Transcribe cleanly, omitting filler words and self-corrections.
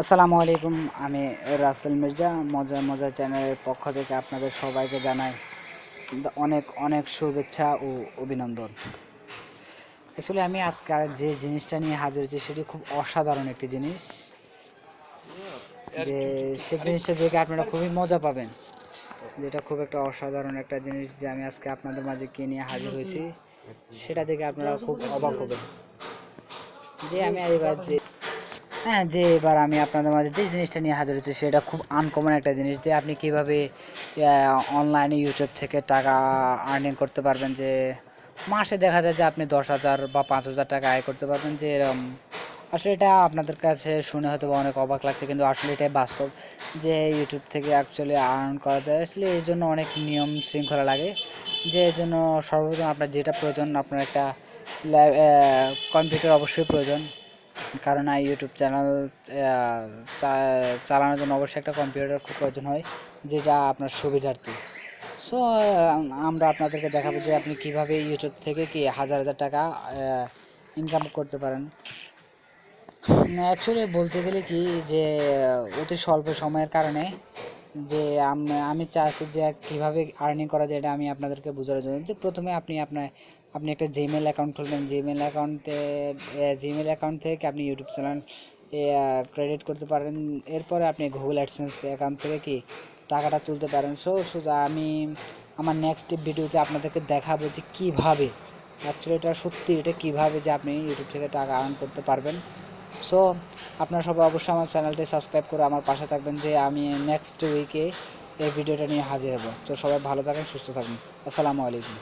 আসসালামু আলাইকুম। আমি রাসেল মির্জা। মজার মজার চ্যানেলের পক্ষ থেকে আপনাদের সবাইকে জানাই অনেক অনেক শুভেচ্ছা ও অভিনন্দন। অ্যাকচুয়ালি আমি আজকে যে জিনিসটা নিয়ে হাজির হয়েছি সেটি খুব অসাধারণ একটি জিনিস, যে সে জিনিসটা দেখে আপনারা খুবই মজা পাবেন। যেটা খুব একটা অসাধারণ একটা জিনিস যে আমি আজকে আপনাদের মাঝে কে নিয়ে হাজির হয়েছি, সেটা দেখে আপনারা খুব অবাক হবেন। যে আমি এবার এবার আমি আপনাদের মাঝে যে জিনিসটা নিয়ে হাজির হচ্ছি সেটা খুব আনকমন একটা জিনিস, যে আপনি কিভাবে অনলাইনে ইউটিউব থেকে টাকা আর্নিং করতে পারবেন। যে মাসে দেখা যায় যে আপনি 10,000 বা 5,000 টাকা আয় করতে পারবেন। যে এরকম আসলে এটা আপনাদের কাছে শুনে হয়তো অনেক অবাক লাগছে, কিন্তু আসলে এটাই বাস্তব যে ইউটিউব থেকে অ্যাকচুয়ালি আর্ন করা যায়। আসলে এই জন্য অনেক নিয়ম শৃঙ্খলা লাগে, যে এর জন্য সর্বপ্রথম আপনার যেটা প্রয়োজন, আপনার একটা কম্পিউটার অবশ্যই প্রয়োজন। কারণ ইউটিউব চ্যানেল চালানোর জন্য অবশ্যই একটা কম্পিউটার খুব প্রয়োজন হয়, যেটা আপনার সুবিধার্থে। সো আমরা আপনাদেরকে দেখাবো যে আপনি কিভাবে ইউটিউব থেকে হাজার হাজার টাকা ইনকাম করতে পারেন। অ্যাকচুয়ালি বলতে গেলে যে অতি স্বল্প সময়ের কারণে যে আমি চাচ্ছি যে কীভাবে আর্নিং করা যায় এটা আমি আপনাদেরকে বোঝানোর জন্য। যে প্রথমে আপনি একটা জিমেল অ্যাকাউন্ট খুলবেন। জিমেল অ্যাকাউন্ট থেকে আপনি ইউটিউব চ্যানেল ক্রেডিট করতে পারেন। এরপরে আপনি গুগল অ্যাডসেন্স অ্যাকাউন্ট থেকে টাকাটা তুলতে পারেন। আমি আমার নেক্সট ভিডিওতে আপনাদেরকে দেখাবো যে কীভাবে অ্যাকচুয়ালি এটা কীভাবে যে আপনি ইউটিউব থেকে টাকা আর্ন করতে পারবেন। সো আপনারা সবাই অবশ্যই আমার চ্যানেলটি সাবস্ক্রাইব করে আমার পাশে থাকবেন, যে আমি নেক্সট উইকে এই ভিডিওটা নিয়ে হাজির হব। তো সবাই ভালো থাকেন, সুস্থ থাকবেন। আসসালামু আলাইকুম।